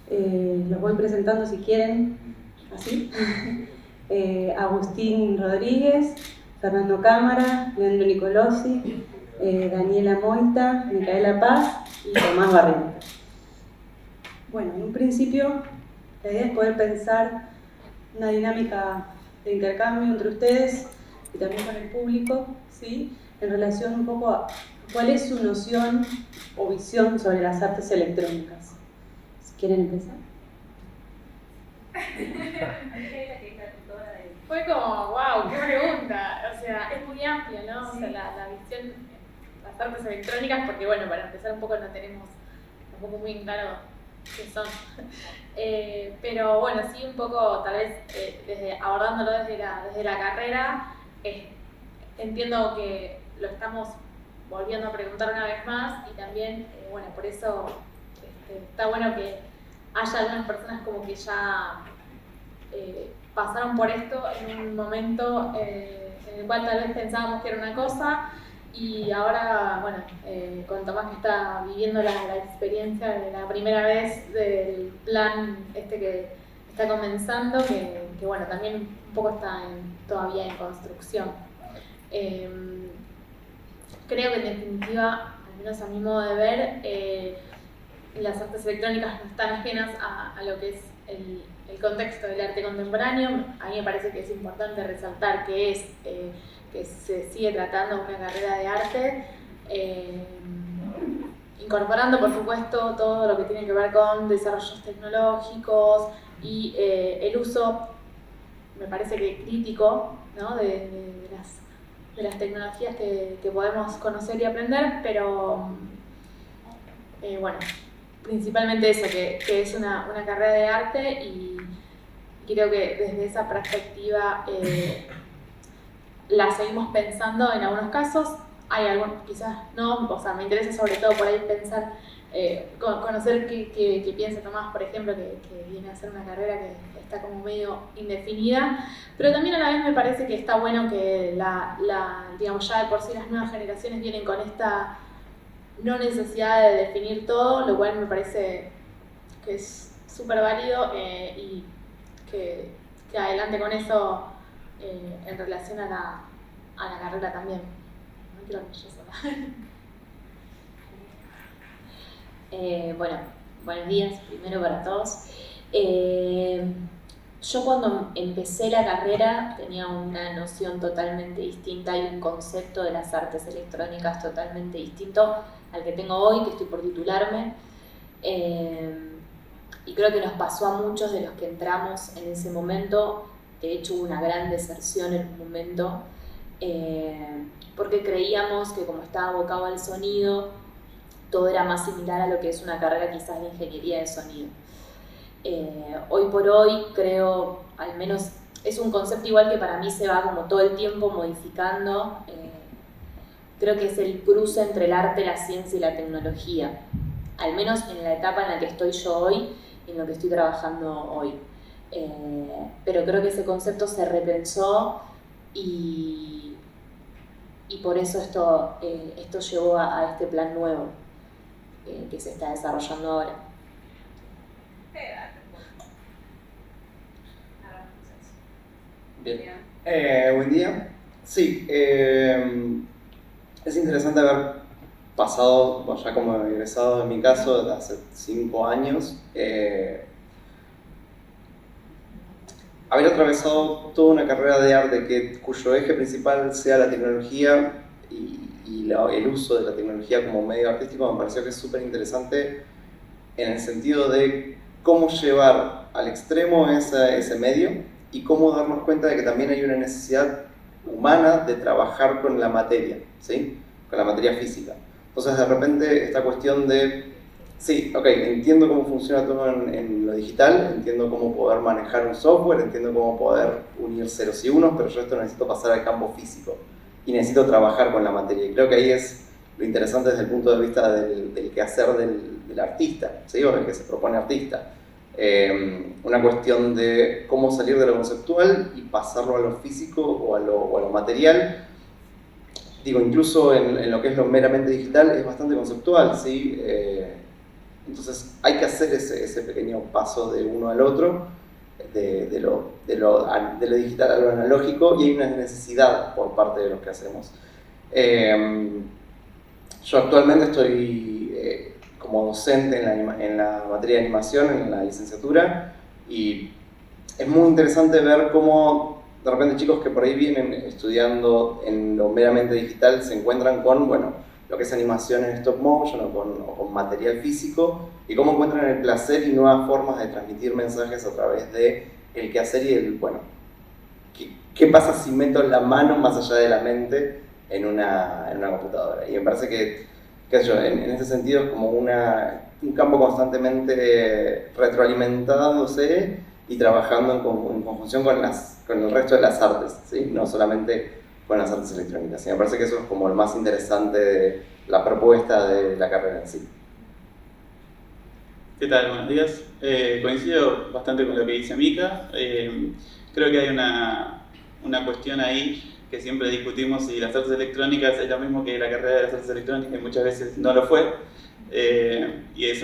Los voy presentando si quieren, así. Agustín Rodríguez, Fernando Cámara, Leandro Nicolosi, Daniela Moita, Micaela Paz y Tomás Barrientos. Bueno, en un principio la idea es poder pensar una dinámica de intercambio entre ustedes y también con el público, ¿sí? En relación un poco a cuál es su noción o visión sobre las artes electrónicas. Si quieren empezar. Fue como, wow, qué pregunta. O sea, es muy amplia, ¿no? Sí. O sea, la visión, las artes electrónicas, porque bueno, para empezar un poco no tenemos tampoco muy claro qué son. Pero bueno, sí un poco, tal vez, abordándolo desde la carrera, entiendo que lo estamos volviendo a preguntar una vez más y también, bueno, por eso está bueno que haya algunas personas como que ya pasaron por esto en un momento en el cual tal vez pensábamos que era una cosa y ahora, bueno, con Tomás que está viviendo la experiencia de la primera vez del plan que está comenzando, que bueno, también un poco está todavía en construcción. Creo que en definitiva, al menos a mi modo de ver, las artes electrónicas no están ajenas a lo que es el contexto del arte contemporáneo. A mí me parece que es importante resaltar que se sigue tratando una carrera de arte, incorporando por supuesto todo lo que tiene que ver con desarrollos tecnológicos y el uso, me parece que crítico, ¿no? de las tecnologías que podemos conocer y aprender, pero bueno, principalmente eso, que es una carrera de arte y creo que desde esa perspectiva la seguimos pensando en algunos casos, hay algunos quizás no, o sea, me interesa sobre todo por ahí pensar, conocer qué piensa Tomás, por ejemplo, que viene a hacer una carrera que está como medio indefinida, pero también a la vez me parece que está bueno que digamos, ya de por sí las nuevas generaciones vienen con esta no necesidad de definir todo, lo cual me parece que es súper válido y que adelante con eso en relación a la carrera también. No quiero que yo sola. Bueno, buenos días primero para todos. Yo cuando empecé la carrera tenía una noción totalmente distinta y un concepto de las artes electrónicas totalmente distinto al que tengo hoy, que estoy por titularme. Y creo que nos pasó a muchos de los que entramos en ese momento. De hecho hubo una gran deserción en un momento, porque creíamos que como estaba abocado al sonido, todo era más similar a lo que es una carrera quizás de ingeniería de sonido. Hoy por hoy creo, al menos es un concepto igual que para mí se va como todo el tiempo modificando. Creo que es el cruce entre el arte, la ciencia y la tecnología, al menos en la etapa en la que estoy yo hoy y en lo que estoy trabajando hoy. Pero creo que ese concepto se repensó y por eso esto llevó a este plan nuevo que se está desarrollando ahora. Bien. Buen día. Sí, es interesante haber pasado, bueno, ya como egresado en mi caso, de hace 5 años, haber atravesado toda una carrera de arte cuyo eje principal sea la tecnología y el uso de la tecnología como medio artístico, me pareció que es súper interesante en el sentido de cómo llevar al extremo ese medio y cómo darnos cuenta de que también hay una necesidad humana de trabajar con la materia, ¿sí? Con la materia física. Entonces de repente esta cuestión de, sí, ok, entiendo cómo funciona todo en lo digital, entiendo cómo poder manejar un software, entiendo cómo poder unir ceros y unos, pero yo esto necesito pasar al campo físico y necesito trabajar con la materia. Y creo que ahí es lo interesante desde el punto de vista del quehacer del artista, ¿sí? O del que se propone artista. Una cuestión de cómo salir de lo conceptual y pasarlo a lo físico o a lo material. Digo, incluso en lo que es lo meramente digital es bastante conceptual, ¿sí? Entonces hay que hacer ese pequeño paso de uno al otro, de lo digital a lo analógico, y hay una necesidad por parte de los que hacemos. Yo actualmente estoy como docente en la materia de animación, en la licenciatura, y es muy interesante ver cómo de repente chicos que por ahí vienen estudiando en lo meramente digital se encuentran con, bueno, lo que es animación en stop motion o con material físico, y cómo encuentran el placer y nuevas formas de transmitir mensajes a través de el quehacer y el, bueno, ¿qué pasa si meto la mano más allá de la mente en una computadora? Y me parece que qué sé yo, en ese sentido es como un campo constantemente retroalimentándose y trabajando en conjunción con el resto de las artes, ¿sí? No solamente con las artes electrónicas. Y me parece que eso es como lo más interesante de la propuesta de la carrera en sí. ¿Qué tal? Buenos días. Coincido bastante con lo que dice Mika. Creo que hay una cuestión ahí que siempre discutimos si las artes electrónicas es lo mismo que la carrera de las artes electrónicas, y muchas veces no lo fue. Y es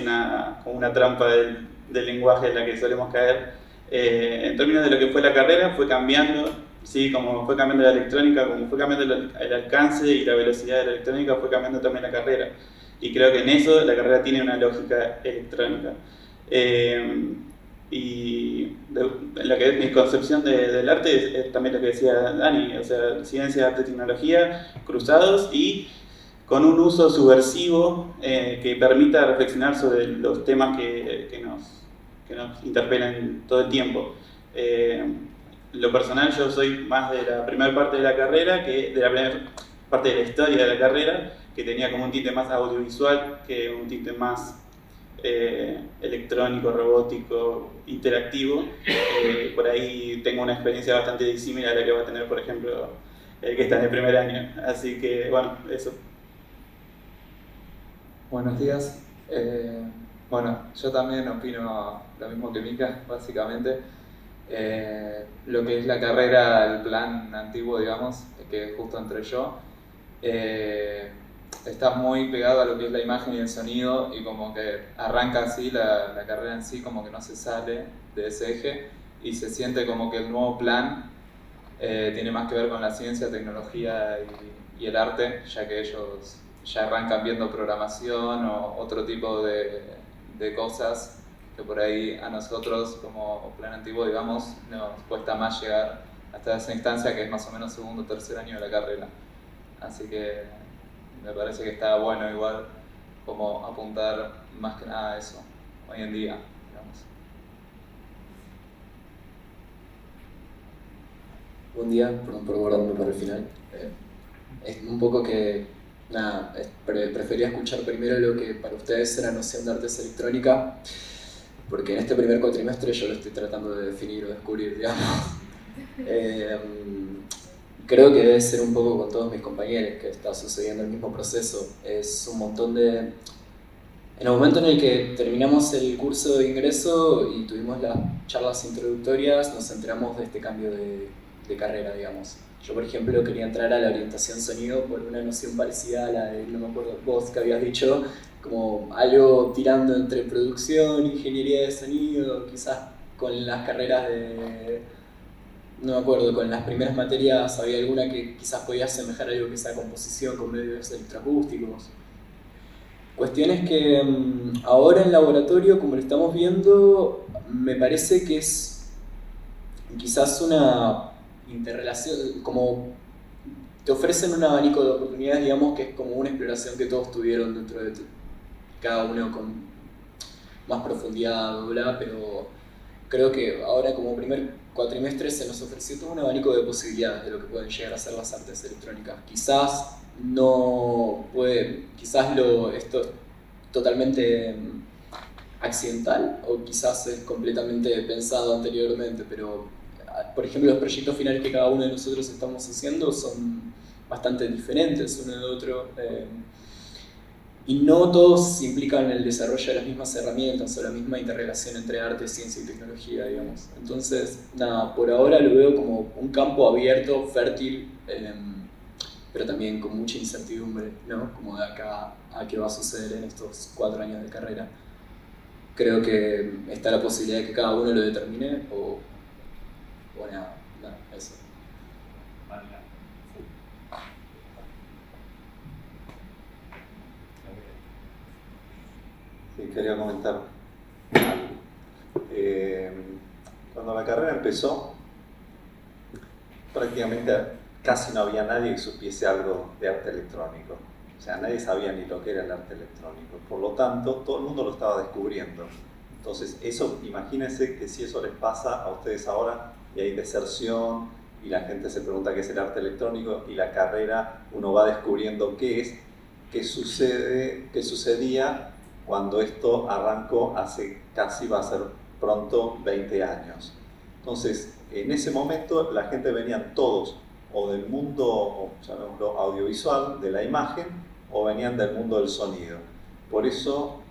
como una trampa del lenguaje en la que solemos caer. En términos de lo que fue la carrera, fue cambiando, sí, como fue cambiando la electrónica, como fue cambiando el alcance y la velocidad de la electrónica, fue cambiando también la carrera. Y creo que en eso la carrera tiene una lógica electrónica. Y lo que es mi concepción del arte es también lo que decía Dani, o sea, ciencia, arte, tecnología, cruzados y con un uso subversivo que permita reflexionar sobre los temas que nos interpelan todo el tiempo. Lo personal, yo soy más de la primera parte de la carrera que de la primera parte de la historia de la carrera, que tenía como un tinte más audiovisual que un tinte más electrónico, robótico, interactivo. Por ahí tengo una experiencia bastante disímil a la que va a tener, por ejemplo, el que está en el primer año. Así que, bueno, eso. Buenos días. Bueno, yo también opino lo mismo que Mika, básicamente. Lo que es la carrera, el plan antiguo, digamos, que justo entré yo, está muy pegado a lo que es la imagen y el sonido, y como que arranca así la carrera en sí, como que no se sale de ese eje, y se siente como que el nuevo plan tiene más que ver con la ciencia, tecnología y el arte, ya que ellos ya arrancan viendo programación o otro tipo de cosas que por ahí a nosotros como plan antiguo, digamos, nos cuesta más llegar hasta esa instancia que es más o menos segundo o tercer año de la carrera. Así que me parece que está bueno igual como apuntar más que nada a eso hoy en día, digamos. Buen día, perdón por guardarme para el final. Es un poco que, nada, prefería escuchar primero lo que para ustedes era noción de artes electrónica, porque en este primer cuatrimestre yo lo estoy tratando de definir o descubrir, digamos. Creo que debe ser un poco con todos mis compañeros que está sucediendo el mismo proceso. Es un montón de... En el momento en el que terminamos el curso de ingreso y tuvimos las charlas introductorias, nos enteramos de este cambio de carrera, digamos. Yo, por ejemplo, quería entrar a la orientación sonido por una noción parecida a la de, no me acuerdo, vos que habías dicho, como algo tirando entre producción, ingeniería de sonido, quizás con las carreras de... No me acuerdo, con las primeras materias había alguna que quizás podía asemejar algo que sea composición con medios electroacústicos. Cuestiones que ahora en laboratorio, como lo estamos viendo, me parece que es quizás una interrelación, como te ofrecen un abanico de oportunidades, digamos, que es como una exploración que todos tuvieron dentro de cada uno con más profundidad, bla, pero creo que ahora como primer cuatrimestre se nos ofreció todo un abanico de posibilidades de lo que pueden llegar a ser las artes electrónicas. Quizás no puede, quizás esto es totalmente accidental o quizás es completamente pensado anteriormente, pero por ejemplo los proyectos finales que cada uno de nosotros estamos haciendo son bastante diferentes uno de otro. Y no todos implican el desarrollo de las mismas herramientas o la misma interrelación entre arte, ciencia y tecnología, digamos. Entonces, nada, por ahora lo veo como un campo abierto, fértil, pero también con mucha incertidumbre, ¿no? Como de acá a qué va a suceder en estos 4 años de carrera. creo que está la posibilidad de que cada uno lo determine o nada, eso. Sí, quería comentar. Cuando la carrera empezó, prácticamente casi no había nadie que supiese algo de arte electrónico. O sea, nadie sabía ni lo que era el arte electrónico. Por lo tanto, todo el mundo lo estaba descubriendo. Entonces, eso, imagínense que si eso les pasa a ustedes ahora y hay deserción y la gente se pregunta qué es el arte electrónico y la carrera, uno va descubriendo qué es, qué sucedía cuando esto arrancó hace casi, va a ser pronto, 20 años. Entonces, en ese momento la gente venían todos o del mundo, llamémoslo, audiovisual, de la imagen, o venían del mundo del sonido. Por eso,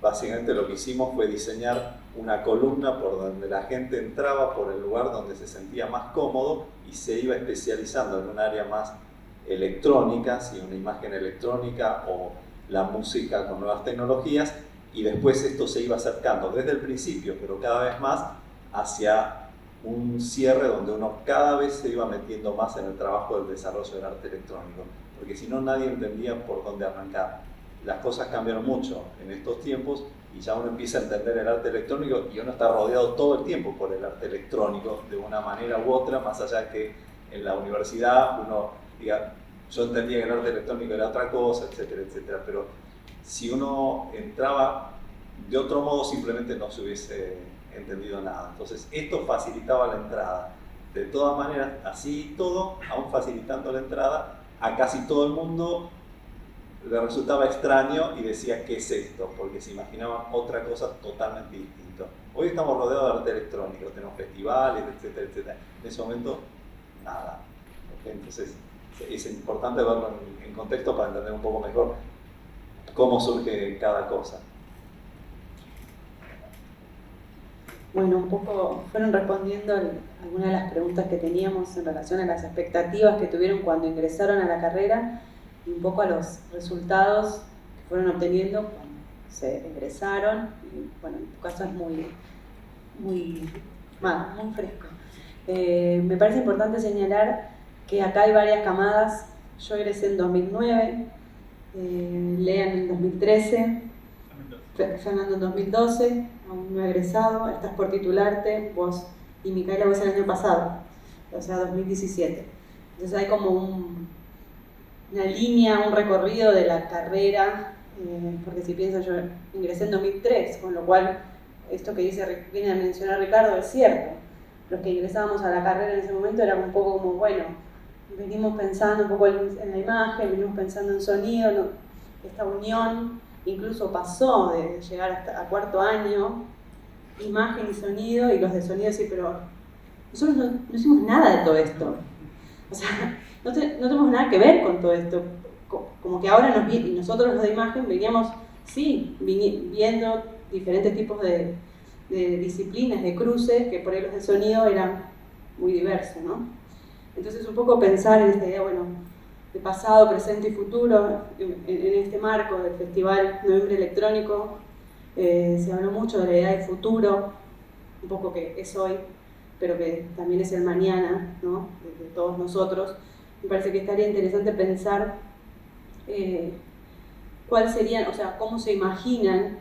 básicamente lo que hicimos fue diseñar una columna por donde la gente entraba por el lugar donde se sentía más cómodo y se iba especializando en un área más electrónica, si una imagen electrónica o la música con nuevas tecnologías, y después esto se iba acercando desde el principio, pero cada vez más hacia un cierre donde uno cada vez se iba metiendo más en el trabajo del desarrollo del arte electrónico, porque si no nadie entendía por dónde arrancar. Las cosas cambiaron mucho en estos tiempos y ya uno empieza a entender el arte electrónico y uno está rodeado todo el tiempo por el arte electrónico de una manera u otra, más allá que en la universidad uno diga, yo entendía que el arte electrónico era otra cosa, etcétera, etcétera, pero si uno entraba de otro modo simplemente no se hubiese entendido nada. Entonces esto facilitaba la entrada. De todas maneras, así todo, aún facilitando la entrada, a casi todo el mundo le resultaba extraño y decía, ¿qué es esto? Porque se imaginaban otra cosa totalmente distinta. Hoy estamos rodeados de arte electrónico, tenemos festivales, etcétera, etcétera. En ese momento, nada. Entonces es importante verlo en contexto para entender un poco mejor cómo surge cada cosa. Bueno, un poco fueron respondiendo algunas de las preguntas que teníamos en relación a las expectativas que tuvieron cuando ingresaron a la carrera y un poco a los resultados que fueron obteniendo cuando se egresaron. Y bueno, en tu caso es muy fresco. Me parece importante señalar que acá hay varias camadas. Yo egresé en 2009, Lea en el 2013, Fernando en 2012, aún no he egresado, estás por titularte, vos y Micaela vos el año pasado, o sea 2017. Entonces hay como una línea, un recorrido de la carrera, porque si pienso yo ingresé en 2003, con lo cual esto que viene a mencionar Ricardo es cierto. Los que ingresábamos a la carrera en ese momento era un poco como, bueno, venimos pensando un poco en la imagen, venimos pensando en sonido, ¿no? Esta unión incluso pasó de llegar hasta a cuarto año, imagen y sonido, y los de sonido sí, pero nosotros no hicimos nada de todo esto. O sea, no tenemos nada que ver con todo esto. Como que ahora nosotros los de imagen veníamos, sí, viendo diferentes tipos de disciplinas, de cruces, que por ahí los de sonido eran muy diversos, ¿no? Entonces un poco pensar en esta idea, bueno, de pasado, presente y futuro, en este marco del Festival Noviembre Electrónico, se habló mucho de la idea de futuro, un poco que es hoy, pero que también es el mañana, ¿no? De todos nosotros. Me parece que estaría interesante pensar cuál serían, o sea, cómo se imaginan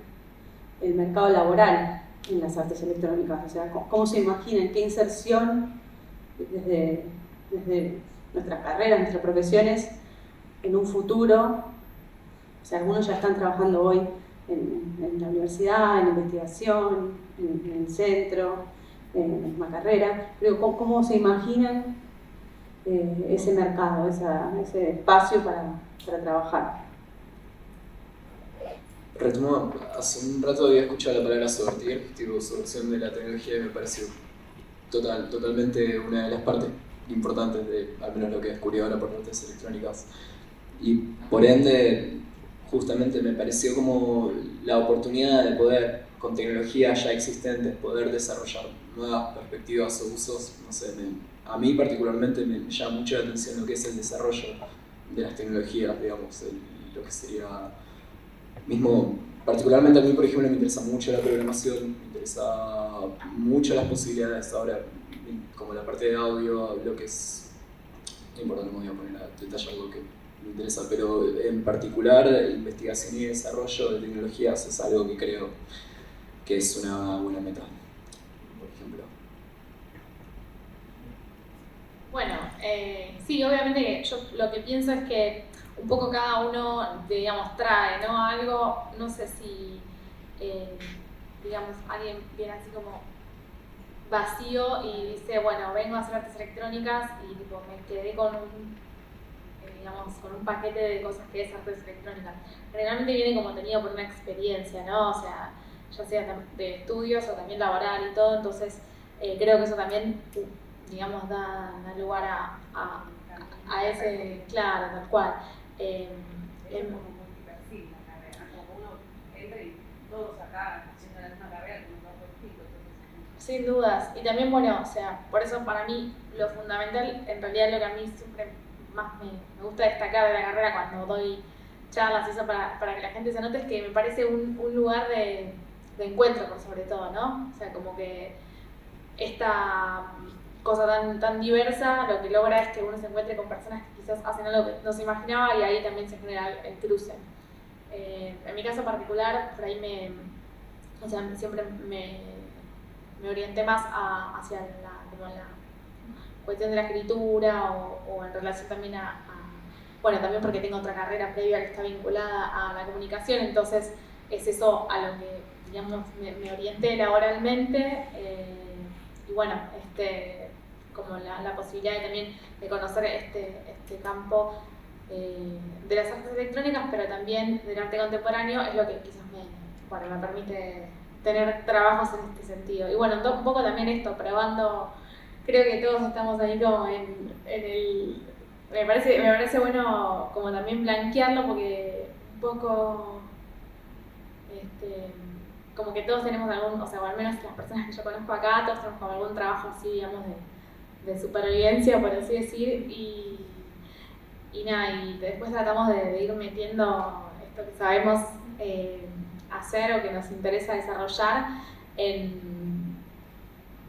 el mercado laboral en las artes electrónicas, o sea, cómo se imaginan, qué inserción desde nuestras carreras, nuestras profesiones, en un futuro. O sea, algunos ya están trabajando hoy en la universidad, en investigación, en el centro, en la misma carrera. Pero ¿cómo se imaginan ese mercado, ese espacio para trabajar? Retomo, hace un rato había escuchado la palabra subvertir, tipo subversión de la tecnología, y me pareció totalmente una de las partes importantes de, al menos lo que descubrí ahora por artes electrónicas. Y por ende, justamente me pareció como la oportunidad de poder, con tecnologías ya existentes, poder desarrollar nuevas perspectivas o usos. No sé, a mí particularmente me llama mucho la atención lo que es el desarrollo de las tecnologías, digamos, lo que sería mismo particularmente a mí, por ejemplo, me interesa mucho la programación, me interesa mucho las posibilidades ahora, como la parte de audio, lo que es, no importa, no me voy a poner a detallar algo que me interesa, pero en particular investigación y desarrollo de tecnologías es algo que creo que es una buena meta, por ejemplo. Bueno, sí, obviamente que yo lo que pienso es que un poco cada uno, digamos, trae, ¿no? Algo, no sé si, digamos, alguien viene así como vacío y dice, bueno, vengo a hacer artes electrónicas y tipo me quedé con un, digamos, con un paquete de cosas que es artes electrónicas. Generalmente viene como tenido por una experiencia, ¿no? O sea, ya sea de estudios o también laboral y todo, entonces creo que eso también, digamos, da lugar a ese, claro, tal cual. Sin dudas, y también, bueno, o sea, por eso para mí lo fundamental, en realidad lo que a mí siempre más me gusta destacar de la carrera cuando doy charlas y eso para que la gente se note, es que me parece un lugar de encuentro por sobre todo, ¿no? O sea, como que esta cosa tan diversa lo que logra es que uno se encuentre con personas que quizás hacen algo que no se imaginaba y ahí también se genera el cruce. En mi caso particular, por ahí o sea, siempre me orienté más hacia como la cuestión de la escritura o en relación también bueno, también porque tengo otra carrera previa que está vinculada a la comunicación, entonces es eso a lo que, digamos, me orienté laboralmente y bueno, como la posibilidad también de conocer este campo de las artes electrónicas, pero también del arte contemporáneo, es lo que quizás me permite tener trabajos en este sentido. Y bueno, un poco también esto, probando, creo que todos estamos ahí como en el... Me parece bueno como también blanquearlo porque un poco, como que todos tenemos algún, o sea, o al menos las personas que yo conozco acá, todos tenemos como algún trabajo así, digamos, de supervivencia, por así decir, y nada, y después tratamos de ir metiendo esto que sabemos hacer o que nos interesa desarrollar en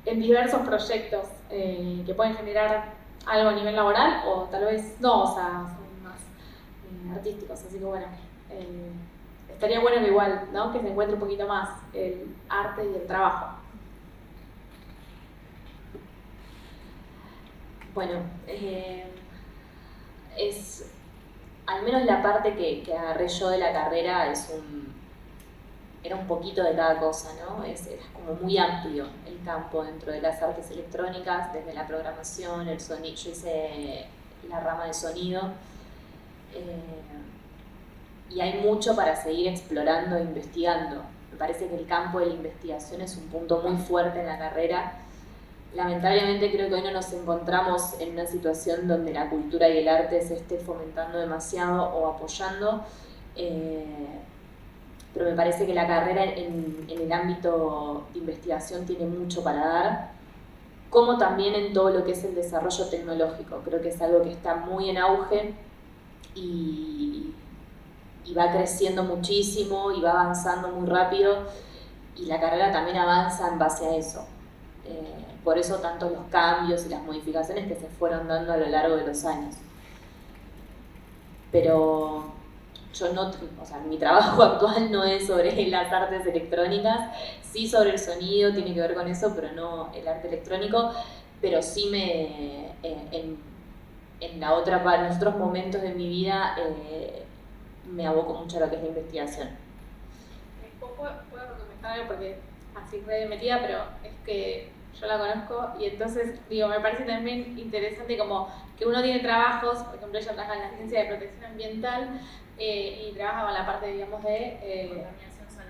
diversos proyectos que pueden generar algo a nivel laboral o tal vez no, o sea, son más artísticos, así que bueno, estaría bueno que igual, ¿no? Que se encuentre un poquito más el arte y el trabajo. Bueno, al menos la parte que agarré yo de la carrera era un poquito de cada cosa, ¿no? Era como muy amplio el campo dentro de las artes electrónicas, desde la programación, el sonido. Yo hice la rama de sonido y hay mucho para seguir explorando e investigando. Me parece que el campo de la investigación es un punto muy fuerte en la carrera. Lamentablemente creo que hoy no nos encontramos en una situación donde la cultura y el arte se esté fomentando demasiado o apoyando, pero me parece que la carrera en el ámbito de investigación tiene mucho para dar, como también en todo lo que es el desarrollo tecnológico. Creo que es algo que está muy en auge y va creciendo muchísimo y va avanzando muy rápido, y la carrera también avanza en base a eso. Por eso tanto los cambios y las modificaciones que se fueron dando a lo largo de los años. Pero yo no, o sea, mi trabajo actual no es sobre las artes electrónicas, sí sobre el sonido, tiene que ver con eso, pero no el arte electrónico, pero sí en los otros momentos de mi vida me aboco mucho a lo que es la investigación. Puedo comentar algo porque así re metida, pero es que yo la conozco y entonces, digo, me parece también interesante como que uno tiene trabajos, por ejemplo, ella trabaja en la Agencia de Protección Ambiental y trabaja con la parte, digamos, de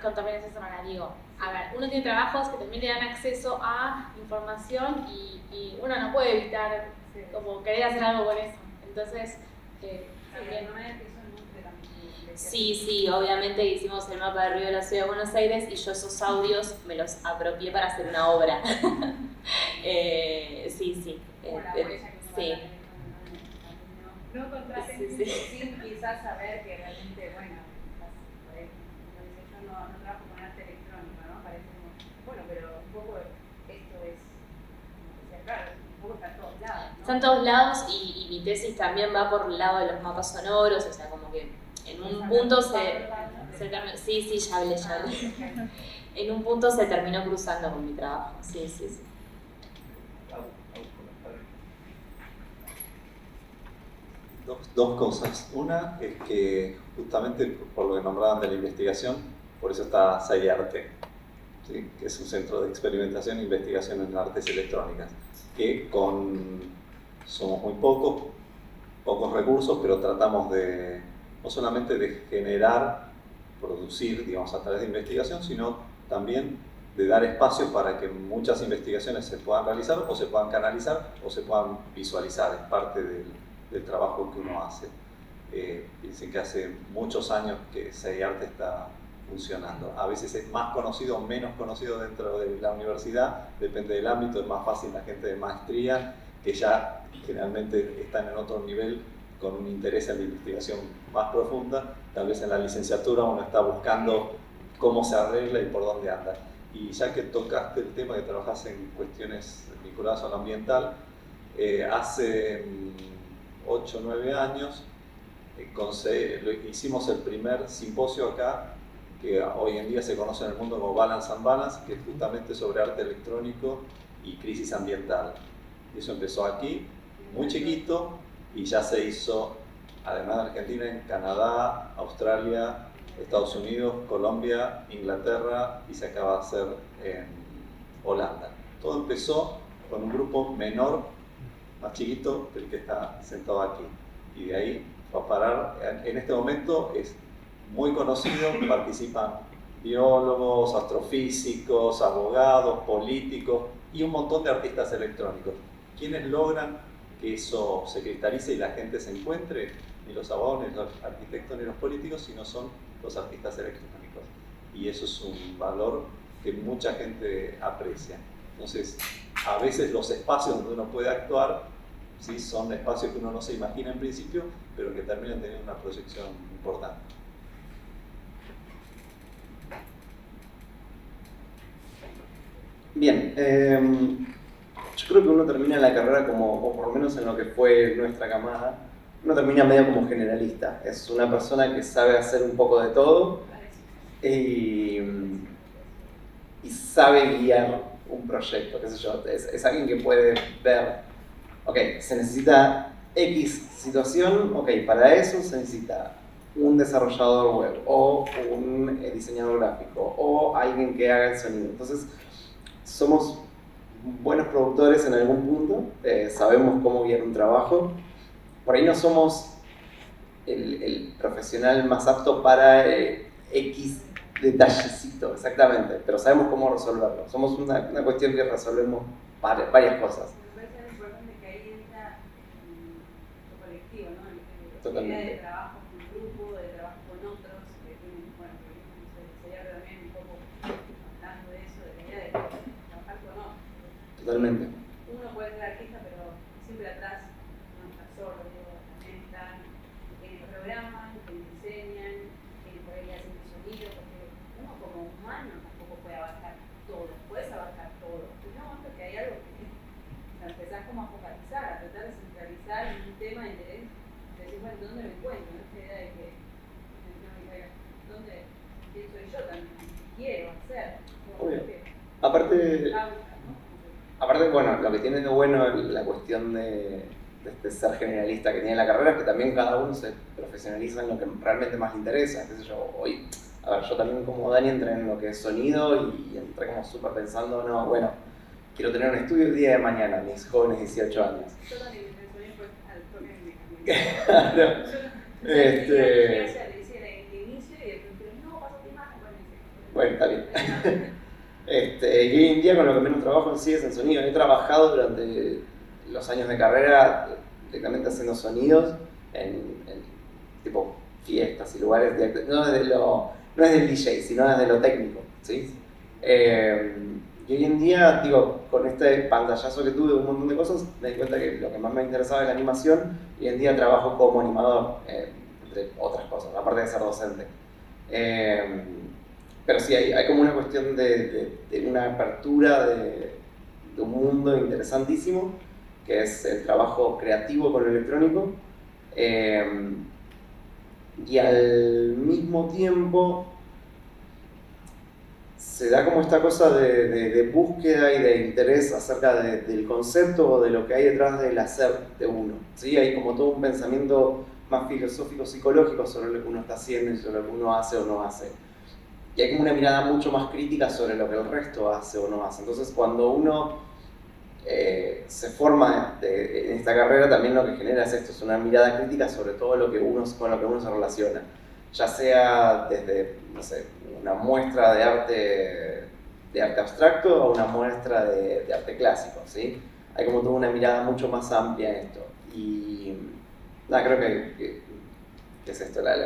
contaminación sonora. Digo, a ver, uno tiene trabajos que también le dan acceso a información y uno no puede evitar como querer hacer algo con eso. Entonces, también... Sí, obviamente hicimos el mapa de Río de la Ciudad de Buenos Aires y yo esos audios me los apropié para hacer una obra. Sí. No contraten sin quizás saber que realmente, bueno, no trabajo con arte electrónico, ¿no? Parece como, bueno, pero un poco esto es, como decía, claro, un poco está en todos lados, ¿no? Está en todos lados y mi tesis también va por el lado de los mapas sonoros, o sea, como que en un punto sí, ya hablé. En un punto se terminó cruzando con mi trabajo, sí. Dos cosas. Una es que justamente por lo que nombraban de la investigación, por eso está SciArte, ¿sí? Que es un centro de experimentación e investigación en artes electrónicas, que somos muy pocos recursos, pero tratamos de no solamente de generar, producir, digamos, a través de investigación, sino también de dar espacios para que muchas investigaciones se puedan realizar o se puedan canalizar o se puedan visualizar. Es parte del trabajo que uno hace. Dicen que hace muchos años que SciArte está funcionando. A veces es más conocido o menos conocido dentro de la universidad, depende del ámbito. Es más fácil la gente de maestría, que ya generalmente están en otro nivel con un interés en la investigación más profunda. Tal vez en la licenciatura uno está buscando cómo se arregla y por dónde anda. Y ya que tocaste el tema, que trabajas en cuestiones vinculadas a lo ambiental, hace 8 o 9 años hicimos el primer simposio acá, que hoy en día se conoce en el mundo como Balance and Balance, que es justamente sobre arte electrónico y crisis ambiental. Y eso empezó aquí, muy chiquito, y ya se hizo, además de Argentina, en Canadá, Australia, Estados Unidos, Colombia, Inglaterra, y se acaba de hacer en Holanda. Todo empezó con un grupo menor, más chiquito que el que está sentado aquí. Y de ahí va a parar. En este momento es muy conocido, participan biólogos, astrofísicos, abogados, políticos y un montón de artistas electrónicos. ¿Quiénes logran que eso se cristalice y la gente se encuentre? Ni los abogados, ni los arquitectos, ni los políticos, sino son los artistas electrónicos. Y eso es un valor que mucha gente aprecia. Entonces, a veces los espacios donde uno puede actuar, ¿sí? Son espacios que uno no se imagina en principio, pero que terminan teniendo una proyección importante. Bien, yo creo que uno termina la carrera como, o por lo menos en lo que fue nuestra camada, uno termina medio como generalista. Es una persona que sabe hacer un poco de todo y sabe guiar un proyecto, qué sé yo. Es alguien que puede ver, ok, se necesita X situación, ok, para eso se necesita un desarrollador web o un diseñador gráfico o alguien que haga el sonido. Entonces, somos buenos productores en algún punto, sabemos cómo guiar un trabajo. Por ahí no somos el profesional más apto para X detallecito, exactamente, pero sabemos cómo resolverlo. Somos una cuestión que resolvemos varias cosas. Me parece importante que ahí entra lo colectivo, ¿no? Totalmente. La idea de trabajo con grupo, de trabajo con otros, que tienen, bueno, que sería también un poco hablando de eso, de la idea de trabajar con otros. Totalmente. Uno puede ser artista, pero siempre atrás no está solo, digo, también están quienes programan, quienes diseñan, quienes por ahí hacen el sonido, porque uno como humano tampoco puede abarcar todo, puedes abarcar todo, pero no, porque hay algo que empezás como a focalizar, a tratar de centralizar en un tema de interés, de decir, bueno, ¿dónde me encuentro? ¿No? Esta idea de que, ¿dónde? ¿Quién soy yo también? ¿Qué quiero hacer? Obvio. Aparte, bueno, lo que tiene de bueno la cuestión de este ser generalista que tiene la carrera es que también cada uno se profesionaliza en lo que realmente más le interesa. Qué sé yo, hoy, a ver, yo también como Dani entré en lo que es sonido y entré como súper pensando, no, bueno, quiero tener un estudio el día de mañana, mis jóvenes 18 años. Yo también entré en sonido pues al toque de mi Claro. le hice el inicio y después dije, no, pasó tu imagen, Bueno, está bien. Y hoy en día con lo que menos trabajo sí es en sonido. He trabajado durante los años de carrera directamente haciendo sonidos en tipo fiestas y lugares, no es del DJ, sino desde lo técnico, ¿sí? Y hoy en día, digo, con este pantallazo que tuve de un montón de cosas, me di cuenta que lo que más me interesaba es la animación. Hoy en día trabajo como animador, entre otras cosas, aparte de ser docente. pero sí, hay como una cuestión de una apertura de un mundo interesantísimo, que es el trabajo creativo con lo electrónico, y al mismo tiempo se da como esta cosa de búsqueda y de interés acerca del concepto o de lo que hay detrás del hacer de uno, ¿sí? Hay como todo un pensamiento más filosófico, psicológico sobre lo que uno está haciendo y sobre lo que uno hace o no hace. Y hay como una mirada mucho más crítica sobre lo que el resto hace o no hace. Entonces, cuando uno se forma en esta carrera, también lo que genera es esto, es una mirada crítica sobre todo con lo que uno se relaciona. Ya sea desde, no sé, una muestra de arte abstracto a una muestra de arte clásico, ¿sí? Hay como toda una mirada mucho más amplia en esto. Y nada, creo que es esto, la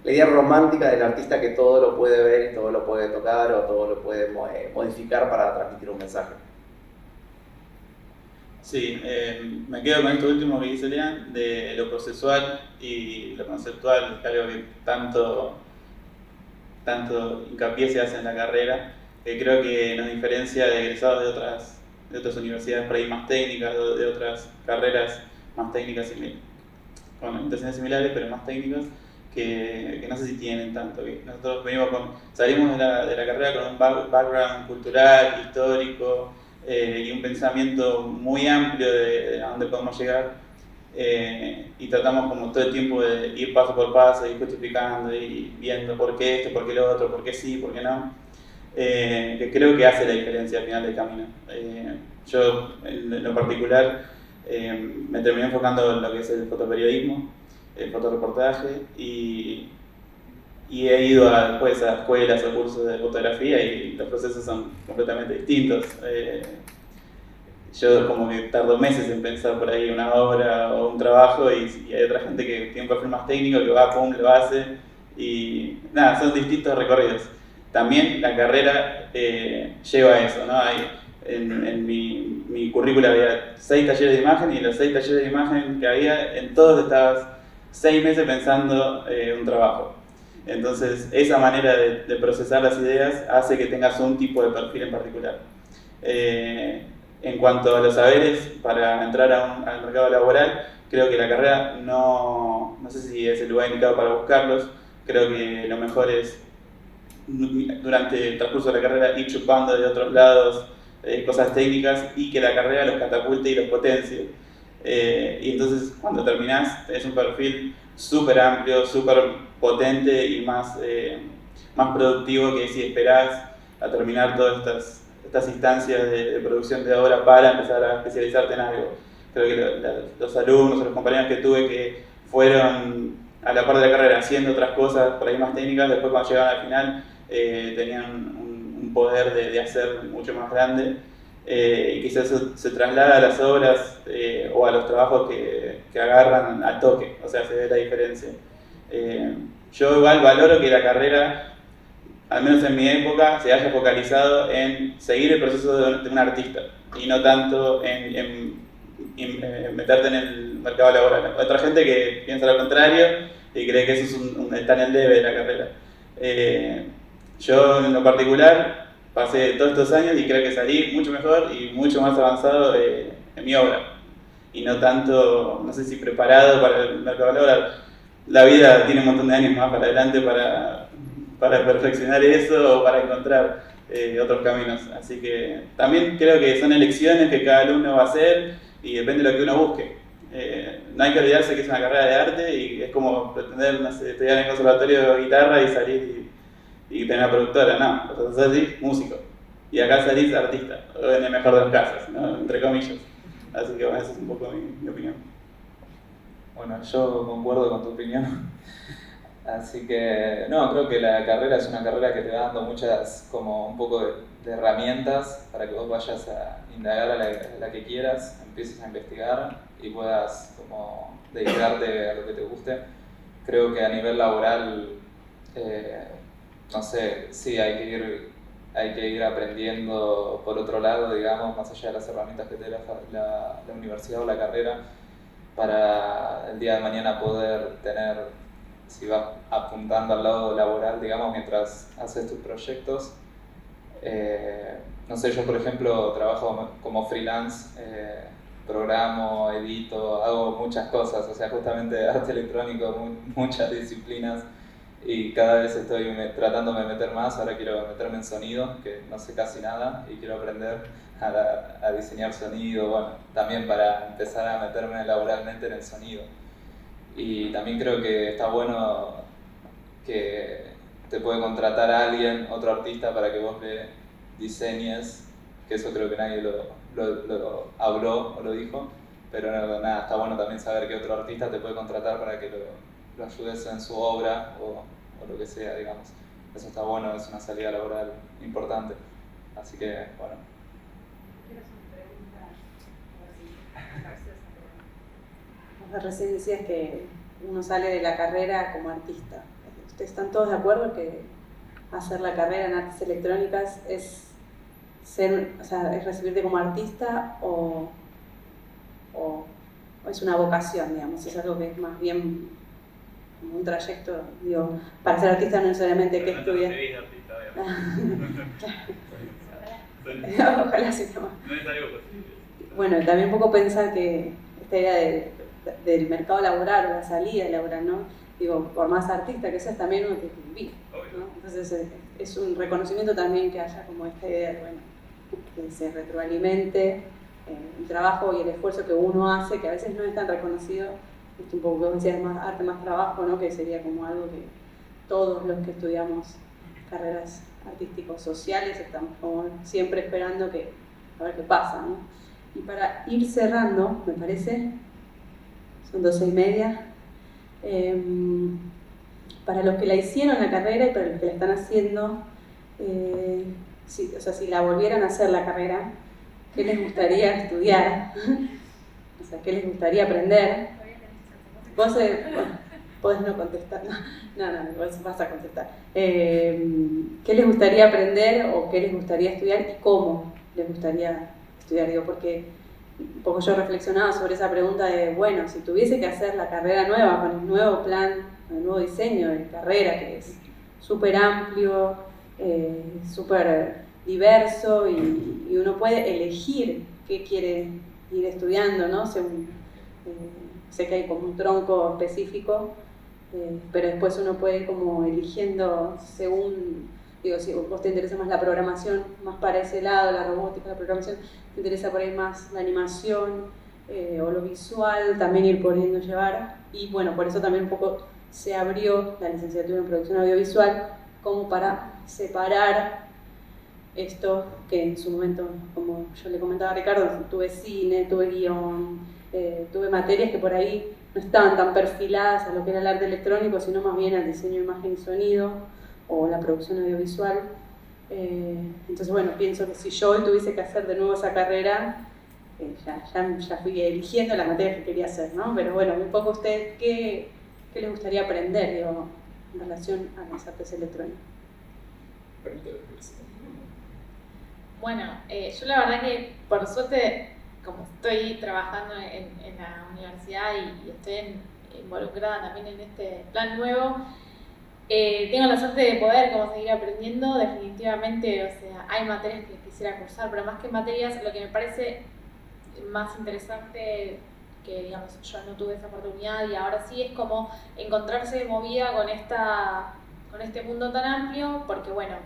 idea romántica del artista que todo lo puede ver y todo lo puede tocar o todo lo puede modificar para transmitir un mensaje. Sí, me quedo con esto último que dice Lean, de lo procesual y lo conceptual, que es algo que tanto hincapié se hace en la carrera, que creo que nos diferencia de egresados de otras universidades por ahí más técnicas, de otras carreras más técnicas, con intenciones similares, pero más técnicas, que no sé si tienen tanto. Que nosotros salimos de la carrera con un background cultural, histórico, y un pensamiento muy amplio de a dónde podemos llegar, y tratamos como todo el tiempo de ir paso por paso, ir justificando y viendo por qué esto, por qué lo otro, por qué sí, por qué no, que creo que hace la diferencia al final del camino. Yo en lo particular me terminé enfocando en lo que es el fotoperiodismo, el fotoreportaje, y he ido después a escuelas o cursos de fotografía y los procesos son completamente distintos. Yo como que tardo meses en pensar por ahí una obra o un trabajo, y hay otra gente que tiene un perfil más técnico que va, pum, lo hace, y nada, son distintos recorridos. También la carrera lleva a eso, ¿no? En mi currícula había 6 talleres de imagen, y en los 6 talleres de imagen que había, en todos estabas 6 meses pensando un trabajo. Entonces, esa manera de procesar las ideas hace que tengas un tipo de perfil en particular. En cuanto a los saberes, para entrar al mercado laboral, creo que la carrera no sé si es el lugar indicado para buscarlos. Creo que lo mejor es, durante el transcurso de la carrera, ir chupando de otros lados cosas técnicas, y que la carrera los catapulte y los potencie. Y entonces, cuando terminás, es un perfil súper amplio, súper potente y más productivo que si esperás a terminar todas estas instancias de producción de obra para empezar a especializarte en algo. Creo que los alumnos o los compañeros que tuve que fueron a la par de la carrera haciendo otras cosas por ahí más técnicas, después cuando llegaban al final tenían un poder de hacer mucho más grande, y quizás eso se traslada a las obras o a los trabajos que agarran al toque, o sea, se ve la diferencia. Yo igual valoro que la carrera, al menos en mi época, se haya focalizado en seguir el proceso de un artista y no tanto en meterte en el mercado laboral. Hay otra gente que piensa lo contrario y cree que eso está en el debe de la carrera. Yo en lo particular pasé todos estos años y creo que salí mucho mejor y mucho más avanzado en mi obra, y no tanto, no sé si preparado para el mercado laboral. La vida tiene un montón de años más para adelante para perfeccionar eso o para encontrar otros caminos. Así que también creo que son elecciones que cada alumno va a hacer y depende de lo que uno busque. No hay que olvidarse que es una carrera de arte y es como pretender, no sé, estudiar en el conservatorio de guitarra y salir y tener una productora. No, o sea, salís músico y acá salís artista, o en el mejor de los casos, ¿no? Entre comillas. Así que bueno, esa es un poco mi opinión. Bueno, yo concuerdo con tu opinión. Así que, no, creo que la carrera es una carrera que te va dando muchas, como un poco de herramientas para que vos vayas a indagar a la que quieras, empieces a investigar y puedas como dedicarte a lo que te guste. Creo que a nivel laboral, no sé, sí hay que ir aprendiendo por otro lado, digamos, más allá de las herramientas que te da la universidad o la carrera, para el día de mañana poder tener si vas apuntando al lado laboral, digamos, mientras haces tus proyectos. No sé, yo por ejemplo trabajo como freelance, programo, edito, hago muchas cosas, o sea, justamente arte electrónico, muchas disciplinas, y cada vez estoy tratándome de meter más. Ahora quiero meterme en sonido, que no sé casi nada, y quiero aprender a diseñar sonido, bueno, también para empezar a meterme laboralmente en el sonido. Y también creo que está bueno que te puede contratar a alguien, otro artista, para que vos le diseñes, que eso creo que nadie lo habló o lo dijo, pero nada, está bueno también saber que otro artista te puede contratar para que lo ayudes en su obra o lo que sea, digamos. Eso está bueno, es una salida laboral importante. Así que, bueno. Quiero hacer una pregunta, Vos recién decías que uno sale de la carrera como artista. ¿Ustedes están todos de acuerdo que hacer la carrera en artes electrónicas es es recibirte como artista o es una vocación, digamos? Es algo que es más bien como un trayecto, digo, para ser artista no necesariamente que estudiar. Ojalá sí, no. No es algo posible. Bueno, también un poco pensar que esta idea del mercado laboral o la salida laboral, ¿no? Digo, por más artista que seas, también uno tiene que vivir, ¿no? Entonces es un reconocimiento también que haya como esta idea de, bueno, que se retroalimente el trabajo y el esfuerzo que uno hace, que a veces no es tan reconocido. Un poco que vos decías, más arte, más trabajo, ¿no? Que sería como algo que todos los que estudiamos carreras artísticos sociales estamos como siempre esperando a ver qué pasa, ¿no? Y para ir cerrando, me parece, son 12:30, para los que la hicieron la carrera y para los que la están haciendo, si la volvieran a hacer la carrera, ¿qué les gustaría estudiar? O sea, ¿qué les gustaría aprender? Vos podés no contestar, no, vos vas a contestar. ¿Qué les gustaría aprender o qué les gustaría estudiar y cómo les gustaría estudiar? Digo, porque un poco yo reflexionaba sobre esa pregunta de, bueno, si tuviese que hacer la carrera nueva con el nuevo plan, el nuevo diseño de carrera, que es súper amplio, súper diverso y uno puede elegir qué quiere ir estudiando, ¿no? Según, sé que hay como un tronco específico, pero después uno puede ir como eligiendo según, digo, si vos te interesa más la programación, más para ese lado, la robótica, la programación, te interesa por ahí más la animación o lo visual, también ir pudiendo llevar. Y bueno, por eso también un poco se abrió la licenciatura en producción audiovisual como para separar esto que en su momento, como yo le comentaba a Ricardo, tuve cine, tuve guión, tuve materias que por ahí no estaban tan perfiladas a lo que era el arte electrónico, sino más bien al diseño de imagen y sonido o la producción audiovisual. Entonces, bueno, pienso que si yo hoy tuviese que hacer de nuevo esa carrera, ya fui eligiendo las materias que quería hacer, ¿no? Pero bueno, un poco ustedes, ¿qué les gustaría aprender, digo, en relación a las artes electrónicas? Bueno, yo la verdad que por suerte, como estoy trabajando en la universidad y estoy involucrada también en este plan nuevo, tengo la suerte de poder como seguir aprendiendo. Definitivamente, o sea, hay materias que quisiera cursar, pero más que materias, lo que me parece más interesante, que digamos yo no tuve esa oportunidad y ahora sí, es como encontrarse movida con este mundo tan amplio, porque bueno,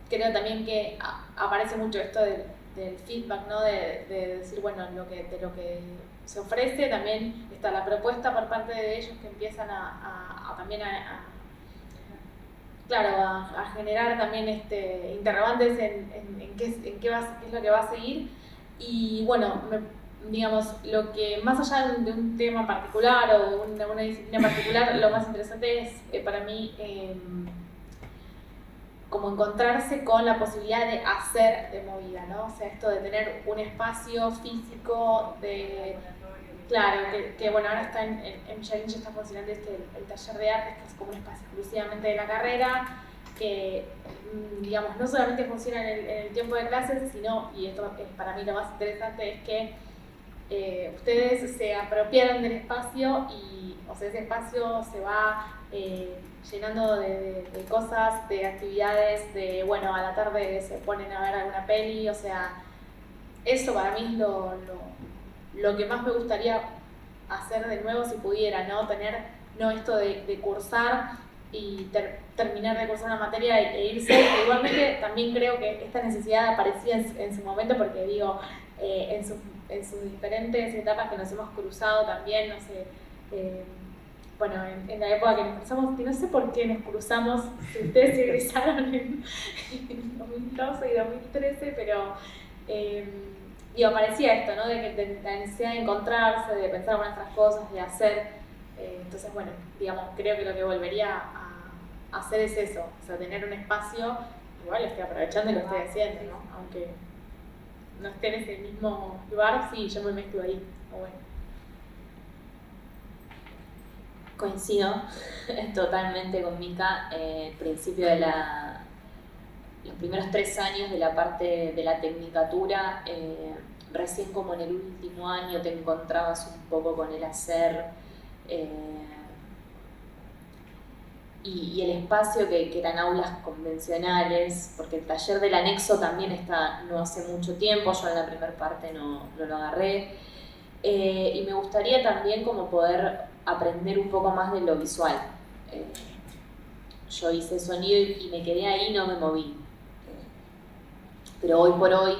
creo también que aparece mucho esto del feedback, ¿no? De decir, bueno, de lo que se ofrece, también está la propuesta por parte de ellos que empiezan también a generar también interrogantes en qué es lo que va a seguir. Y bueno, digamos, lo que más allá de un tema particular o de una disciplina particular, lo más interesante es para mí como encontrarse con la posibilidad de hacer de movida, ¿no? O sea, esto de tener un espacio físico claro, que bueno, ahora está en Michalinge está funcionando el taller de arte, que es como un espacio exclusivamente de la carrera, que digamos, no solamente funciona en el tiempo de clases, sino, y esto es para mí lo más interesante, es que ustedes se apropiaron del espacio y, o sea, ese espacio se va llenando de cosas, de actividades, de, bueno, a la tarde se ponen a ver alguna peli, o sea, eso para mí es lo que más me gustaría hacer de nuevo si pudiera, ¿no? Tener, no esto de cursar y terminar de cursar una materia e irse. Igualmente también creo que esta necesidad aparecía en su momento porque digo, en sus diferentes etapas que nos hemos cruzado también, no sé, bueno, en la época que nos cruzamos, que no sé por qué nos cruzamos, si ustedes se egresaron en 2012 y 2013, pero digo, parecía esto, ¿no? De la necesidad de encontrarse, de pensar en otras cosas, de hacer. Entonces, bueno, digamos, creo que lo que volvería a hacer es eso, o sea, tener un espacio, igual lo estoy aprovechando y lo estoy haciendo, ¿no? Aunque no esté en ese mismo lugar, sí, yo me mezclo ahí, o bueno. Coincido totalmente con Mica. El principio de los primeros 3 años de la parte de la tecnicatura, recién como en el último año te encontrabas un poco con el hacer y el espacio que eran aulas convencionales, porque el taller del anexo también está no hace mucho tiempo, yo en la primera parte no lo agarré, y me gustaría también como poder aprender un poco más de lo visual. Yo hice sonido y me quedé ahí, no me moví. Pero hoy por hoy,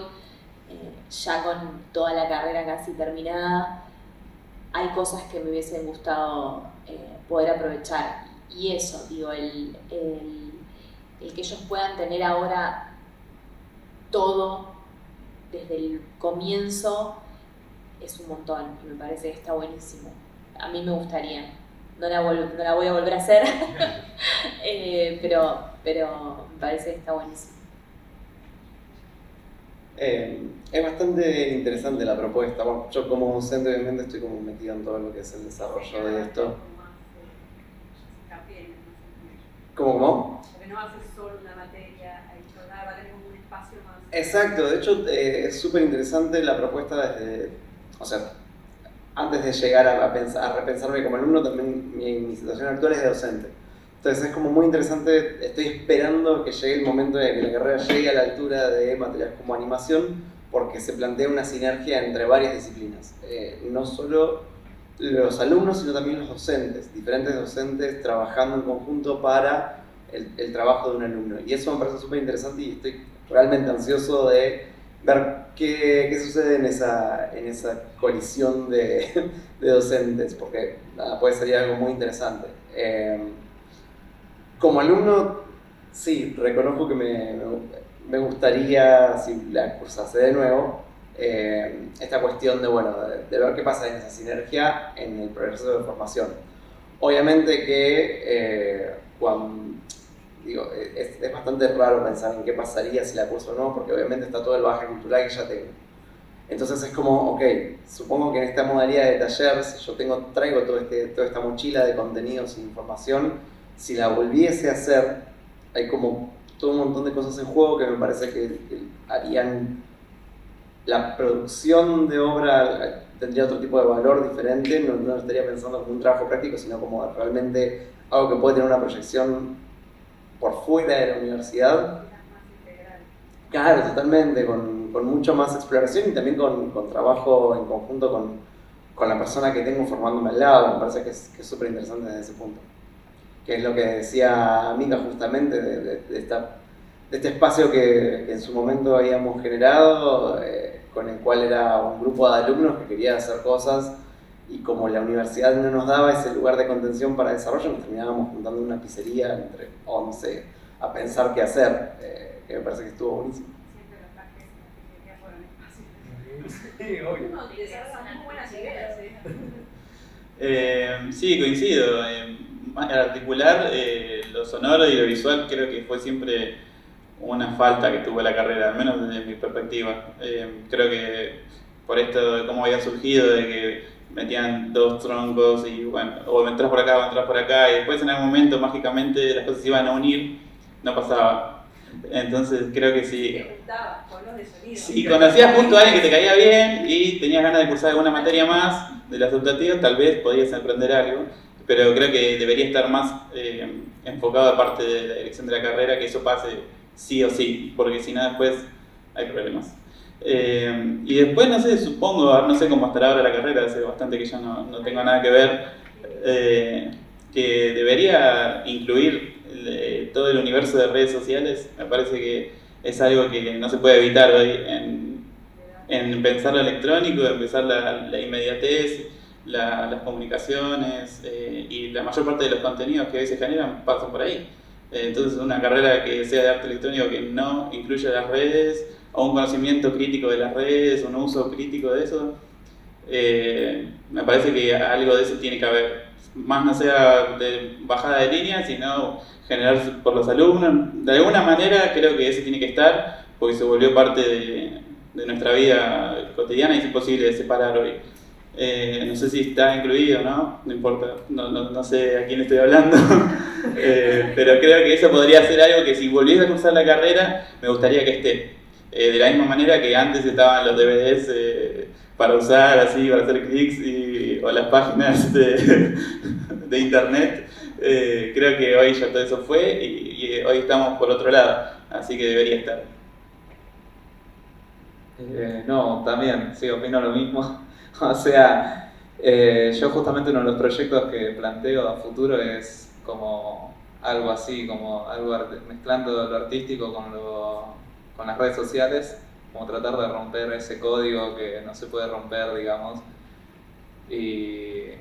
ya con toda la carrera casi terminada, hay cosas que me hubiesen gustado poder aprovechar. Y eso, digo, el que ellos puedan tener ahora todo desde el comienzo es un montón y me parece que está buenísimo. A mí me gustaría, no la voy a volver a hacer, pero me parece que está buenísimo. Es bastante interesante la propuesta. Bueno, yo como docente obviamente estoy como metido en todo lo que es el desarrollo de esto. ¿Cómo? Porque no va a ser solo una materia adicional, va a tener como un espacio más. Exacto, de hecho es súper interesante la propuesta desde, o sea, antes de llegar a repensarme como alumno, también mi situación actual es de docente. Entonces es como muy interesante, estoy esperando que llegue el momento de que la carrera llegue a la altura de materias como animación, porque se plantea una sinergia entre varias disciplinas. No solo los alumnos, sino también los docentes, diferentes docentes trabajando en conjunto para el trabajo de un alumno. Y eso me parece súper interesante y estoy realmente ansioso de ver qué sucede en esa colisión de docentes, porque nada, puede salir algo muy interesante. Como alumno, sí, reconozco que me gustaría, si la cursase de nuevo, esta cuestión de ver qué pasa en esa sinergia en el proceso de formación. Obviamente que es bastante raro pensar en qué pasaría si la curso o no, porque obviamente está todo el bagaje cultural que ya tengo. Entonces es como, ok, supongo que en esta modalidad de taller, si yo traigo toda esta mochila de contenidos e información, si la volviese a hacer, hay como todo un montón de cosas en juego que me parece que harían la producción de obra, tendría otro tipo de valor diferente, no estaría pensando como un trabajo práctico, sino como realmente algo que puede tener una proyección por fuera de la universidad. Claro, totalmente, con mucho más exploración y también con trabajo en conjunto con la persona que tengo formándome al lado. Me parece que es súper interesante desde ese punto. Que es lo que decía Mica justamente de este espacio que en su momento habíamos generado, con el cual era un grupo de alumnos que querían hacer cosas y como la universidad no nos daba ese lugar de contención para desarrollo, nos terminábamos juntando en una pizzería entre 11 a pensar qué hacer, que me parece que estuvo buenísimo. Siempre los parques en la fueron espacios. Sí, obvio. No, desarrollan muy buenas ideas, Sí, coincido. Al articular lo sonoro y lo visual creo que fue siempre una falta que tuvo la carrera, al menos desde mi perspectiva. Creo que por esto de cómo había surgido, de que metían 2 troncos y bueno, o entras por acá o entras por acá y después en algún momento mágicamente las cosas se iban a unir, no pasaba. Entonces creo que sí. Te gustaba, con los de sonido. Si conocías justo a alguien que te caía bien y tenías ganas de cursar alguna materia más de las optativas, tal vez podías aprender algo, pero creo que debería estar más enfocado aparte de la dirección de la carrera, que eso pase sí o sí, porque si no después hay problemas. Y después, no sé, supongo, no sé cómo estará ahora la carrera, hace bastante que yo no tengo nada que ver, que debería incluir todo el universo de redes sociales. Me parece que es algo que no se puede evitar hoy en pensar lo electrónico, en pensar la inmediatez, las comunicaciones y la mayor parte de los contenidos que hoy se generan pasan por ahí. Entonces una carrera que sea de arte electrónico que no incluya las redes, o un conocimiento crítico de las redes, un uso crítico de eso, me parece que algo de eso tiene que haber. Más no sea de bajada de línea, sino generar por los alumnos. De alguna manera creo que eso tiene que estar, porque se volvió parte de nuestra vida cotidiana y es imposible de separar hoy. No sé si está incluido, ¿no? No importa, no sé a quién estoy hablando, pero creo que eso podría ser algo que si volviese a cursar la carrera, me gustaría que esté. De la misma manera que antes estaban los DVDs para usar, así, para hacer clics, o las páginas de internet, creo que hoy ya todo eso fue y hoy estamos por otro lado, así que debería estar. No, también, sí, opino lo mismo. O sea, yo justamente uno de los proyectos que planteo a futuro es como algo así, como algo mezclando lo artístico con las redes sociales, como tratar de romper ese código que no se puede romper, digamos. Y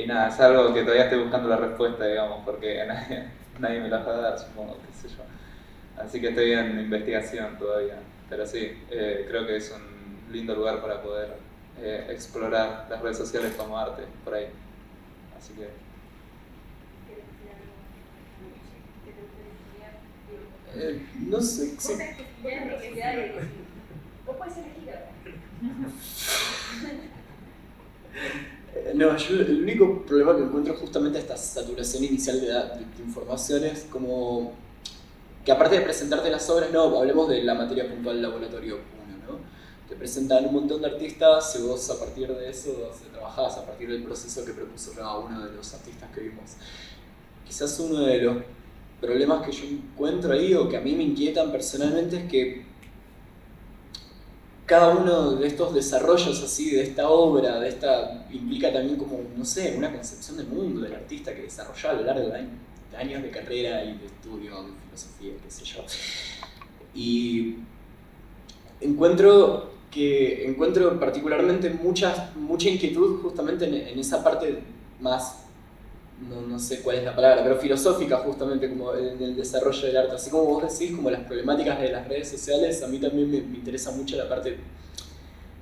nada, es algo que todavía estoy buscando la respuesta, digamos, porque nadie me la va a dar, supongo, qué sé yo. Así que estoy en investigación todavía. Pero sí, creo que es un lindo lugar para poder explorar las redes sociales como arte, por ahí. Así que... No sé. Vos tenés que estudiar en necesidad de que sí. Vos podés elegir ahora. No, yo el único problema que encuentro es justamente esta saturación inicial de informaciones, como que aparte de presentarte las obras, no, hablemos de la materia puntual laboratorio 1, ¿no? Te presentan un montón de artistas y vos a partir de eso trabajás, a partir del proceso que propuso cada uno de los artistas que vimos. Quizás uno de los problemas que yo encuentro ahí, o que a mí me inquietan personalmente, es que cada uno de estos desarrollos así, de esta obra, implica también como, no sé, una concepción del mundo del artista que desarrolló a lo largo de años de carrera y de estudio, de filosofía, qué sé yo. Y encuentro particularmente mucha inquietud justamente en esa parte más, no sé cuál es la palabra, pero filosófica justamente, como en el desarrollo del arte. Así como vos decís, como las problemáticas de las redes sociales, a mí también me interesa mucho la parte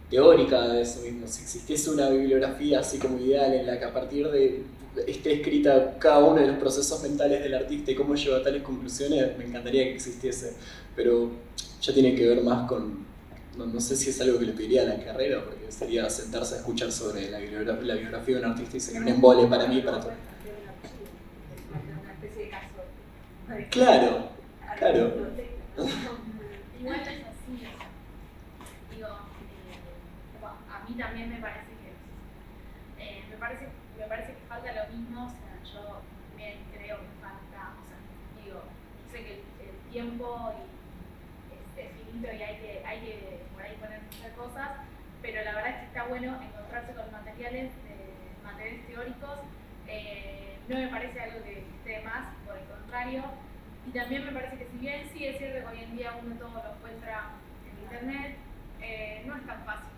teórica de eso mismo. Si existiese una bibliografía así como ideal en la que a partir de esté escrita cada uno de los procesos mentales del artista y cómo lleva a tales conclusiones, me encantaría que existiese, pero ya tiene que ver más con... No sé si es algo que le pediría a la carrera, porque sería sentarse a escuchar sobre la biografía de un artista y sería un embole para mí y para todo. Una especie de caso. Claro. Igual es así. Digo, a mí también me parece que falta lo mismo. O sea, yo también creo que falta, o sea, digo, sé que el tiempo es finito y hay que por ahí poner muchas cosas, pero la verdad es que está bueno encontrarse con materiales teóricos. No me parece algo que esté más, por el contrario. Y también me parece que si bien sí es cierto que hoy en día uno todo lo encuentra en internet, no es tan fácil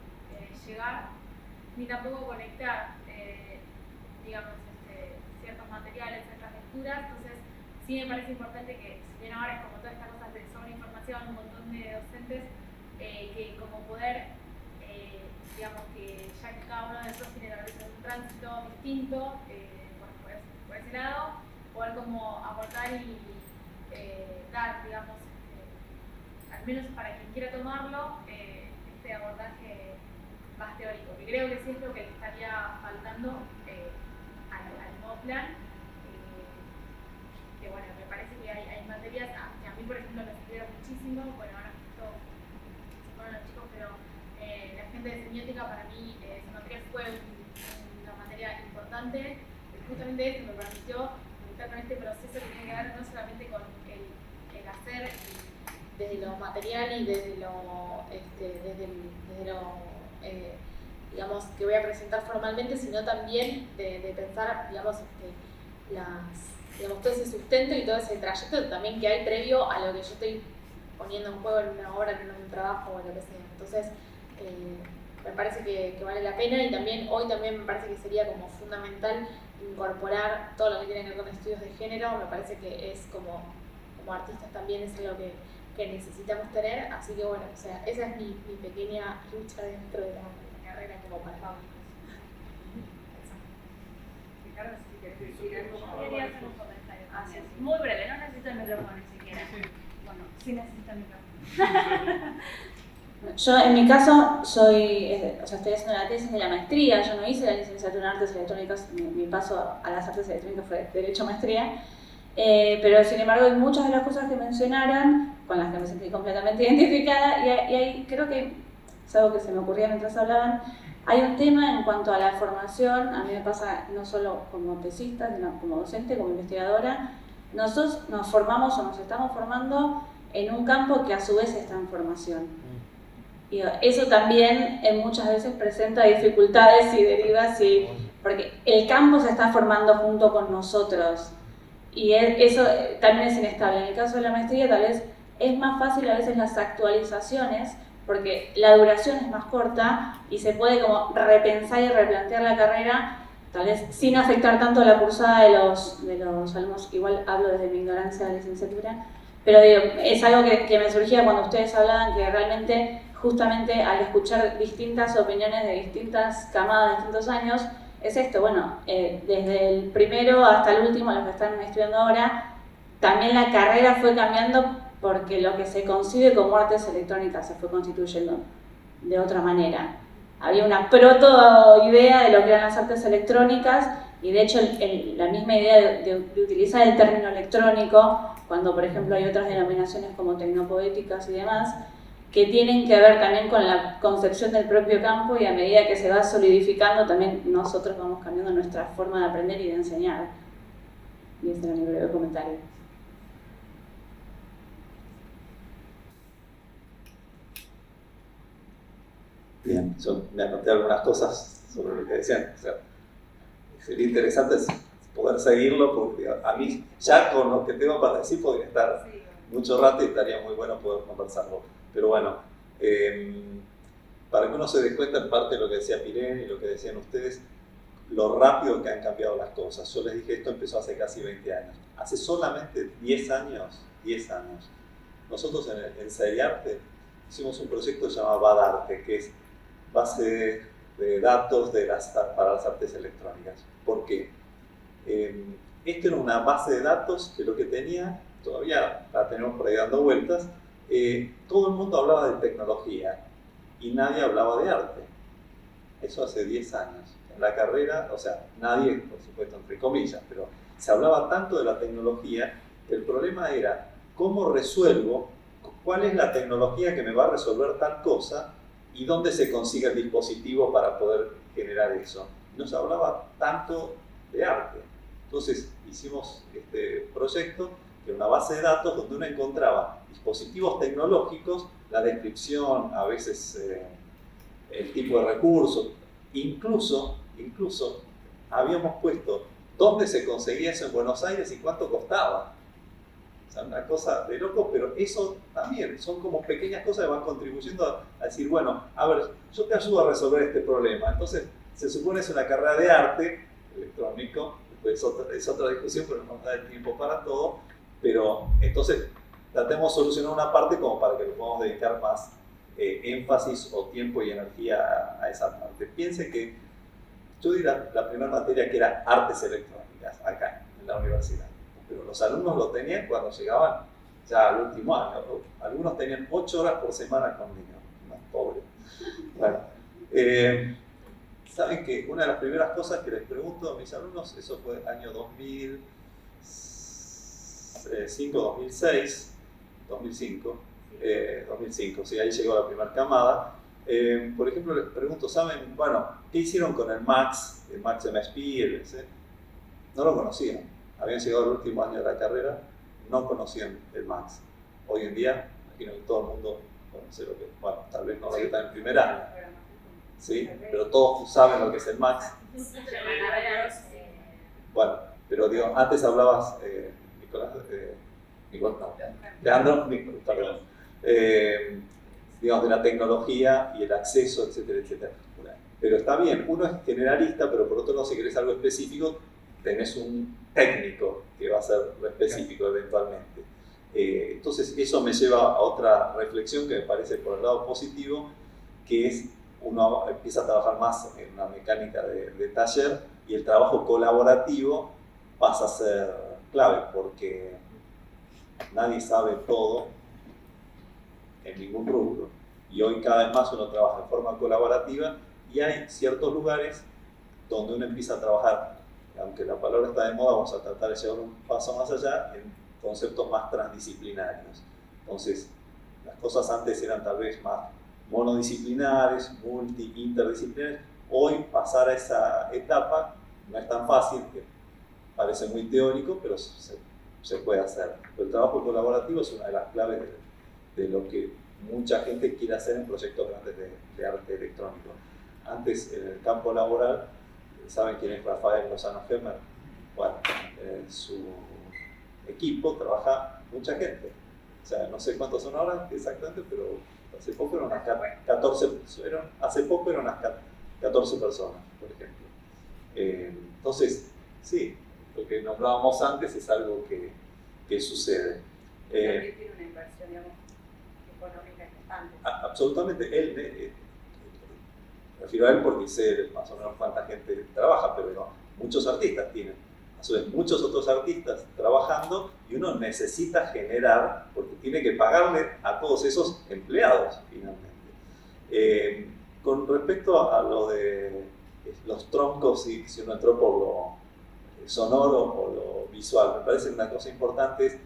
llegar ni tampoco conectar digamos, ciertos materiales, ciertas lecturas. Entonces sí me parece importante que, si bien ahora es como todas estas cosas de sobreinformación, un montón de docentes que como poder, digamos que ya que cada uno de nosotros tiene tal vez un tránsito distinto, por ese lado, poder como aportar y dar, digamos, al menos para quien quiera tomarlo, este abordaje más teórico, que creo que sí es lo que le estaría faltando al nuevo plan. Que bueno, me parece que hay materias que a mí, por ejemplo, me sirvieron muchísimo. Bueno, ahora justo se fueron los chicos, pero la gente de semiótica para mí, semiótica fue una materia importante. Justamente eso me permitió conectar con este proceso que tiene que ver no solamente con el hacer desde lo material y desde lo, digamos, que voy a presentar formalmente, sino también de pensar, digamos, digamos, todo ese sustento y todo ese trayecto también que hay previo a lo que yo estoy poniendo en juego en una obra, en un trabajo o lo que sea. Entonces, me parece que vale la pena, y también hoy también me parece que sería como fundamental incorporar todo lo que tiene que ver con estudios de género. Me parece que es como artistas también es algo que necesitamos tener, así que bueno, o sea, esa es mi pequeña lucha dentro de la carrera como para públicos. Ricardo, si querés decir algo, quería hacer un comentario. Muy breve, no necesito el micrófono ni siquiera. Bueno, sí necesito el micrófono. Yo en mi caso estoy haciendo la tesis de la maestría. Yo no hice la licenciatura en artes electrónicas, mi paso a las artes electrónicas fue derecho maestría, pero sin embargo hay muchas de las cosas que mencionaron con las que me sentí completamente identificada, y ahí creo que es algo que se me ocurría mientras hablaban. Hay un tema en cuanto a la formación. A mí me pasa no solo como tesista, sino como docente, como investigadora. Nosotros nos formamos o nos estamos formando en un campo que a su vez está en formación. Y eso también muchas veces presenta dificultades y derivas, porque el campo se está formando junto con nosotros, y eso también es inestable. En el caso de la maestría tal vez es más fácil a veces las actualizaciones, porque la duración es más corta y se puede como repensar y replantear la carrera, tal vez sin afectar tanto la cursada de los alumnos. Igual hablo desde mi ignorancia de la licenciatura, pero digo, es algo que me surgía cuando ustedes hablaban, que realmente justamente al escuchar distintas opiniones de distintas camadas, de distintos años, es esto, bueno, desde el primero hasta el último, los que están estudiando ahora, también la carrera fue cambiando, porque lo que se concibe como artes electrónicas se fue constituyendo de otra manera. Había una proto-idea de lo que eran las artes electrónicas, y de hecho la misma idea de utilizar el término electrónico, cuando por ejemplo hay otras denominaciones como tecnopoéticas y demás, que tienen que ver también con la concepción del propio campo, y a medida que se va solidificando también nosotros vamos cambiando nuestra forma de aprender y de enseñar. Y ese era mi breve comentario. Bien, yo me anoté algunas cosas sobre lo que decían. O sea, sería interesante poder seguirlo, porque a mí ya con lo que tengo para decir podría estar mucho rato y estaría muy bueno poder conversarlo. Pero bueno, para que uno se dé cuenta en parte de lo que decía Pirén y lo que decían ustedes, lo rápido que han cambiado las cosas. Yo les dije, esto empezó hace casi 20 años. Hace solamente 10 años, nosotros en Seriarte hicimos un proyecto llamado Badarte, que es base de datos para las artes electrónicas. ¿Por qué? Esto era una base de datos que lo que tenía, todavía la tenemos por ahí dando vueltas, todo el mundo hablaba de tecnología y nadie hablaba de arte. Eso hace 10 años. En la carrera, o sea, nadie, por supuesto, entre comillas, pero se hablaba tanto de la tecnología que el problema era cómo resuelvo, cuál es la tecnología que me va a resolver tal cosa y dónde se consigue el dispositivo para poder generar eso. No se hablaba tanto de arte. Entonces hicimos este proyecto, que era una base de datos donde uno encontraba dispositivos tecnológicos, la descripción, a veces el tipo de recursos, incluso habíamos puesto dónde se conseguía eso en Buenos Aires y cuánto costaba. O sea, una cosa de loco, pero eso también son como pequeñas cosas que van contribuyendo a decir, bueno, a ver, yo te ayudo a resolver este problema. Entonces, se supone que es una carrera de arte electrónico, es otra discusión, pero no nos da el tiempo para todo, pero entonces tratemos de solucionar una parte como para que le podamos dedicar más énfasis o tiempo y energía a esa parte. Piense que yo di la primera materia que era artes electrónicas acá en la universidad, pero los alumnos lo tenían cuando llegaban ya al último año. Algunos tenían 8 horas por semana con niños, más pobres. Bueno, saben que una de las primeras cosas que les pregunto a mis alumnos, eso fue el año 2005, 2005, sí, ahí llegó la primera camada. Por ejemplo, les pregunto, ¿saben, bueno, qué hicieron con el Max MSP, el EC? No lo conocían, habían llegado el último año de la carrera, no conocían el Max. Hoy en día, imagino que todo el mundo conoce lo que, bueno, tal vez no lo que está en primer año, ¿sí? Pero todos saben lo que es el Max. Bueno, pero digo, antes hablabas, Leandro, perdón, digamos, de la tecnología y el acceso, etcétera, etcétera. Pero está bien, uno es generalista, pero por otro lado, si querés algo específico, tenés un técnico que va a ser lo específico eventualmente. Entonces, eso me lleva a otra reflexión que me parece por el lado positivo, que es uno empieza a trabajar más en una mecánica de taller y el trabajo colaborativo pasa a ser clave, porque nadie sabe todo en ningún rubro. Y hoy cada vez más uno trabaja de forma colaborativa y hay ciertos lugares donde uno empieza a trabajar, aunque la palabra está de moda, vamos a tratar de llevar un paso más allá en conceptos más transdisciplinarios. Entonces, las cosas antes eran tal vez más monodisciplinares, interdisciplinares. Hoy pasar a esa etapa no es tan fácil, que parece muy teórico, pero se puede hacer. Pero el trabajo colaborativo es una de las claves de lo que mucha gente quiere hacer en proyectos grandes de arte electrónico. Antes, en el campo laboral, ¿saben quién es Rafael Lozano Hemmer? Bueno, en su equipo trabaja mucha gente. O sea, no sé cuántos son ahora exactamente, pero hace poco eran unas 14 personas, por ejemplo. Entonces, sí, lo que nombrábamos antes es algo que sucede. También tiene una inversión, digamos, económica importante. Absolutamente. Refiero a él porque sé más o menos cuánta gente trabaja, pero no, muchos artistas tienen. A su vez, muchos otros artistas trabajando y uno necesita generar, porque tiene que pagarle a todos esos empleados, finalmente. Con respecto a lo de los troncos, si uno entró por lo sonoro o lo visual, me parece que una cosa importante es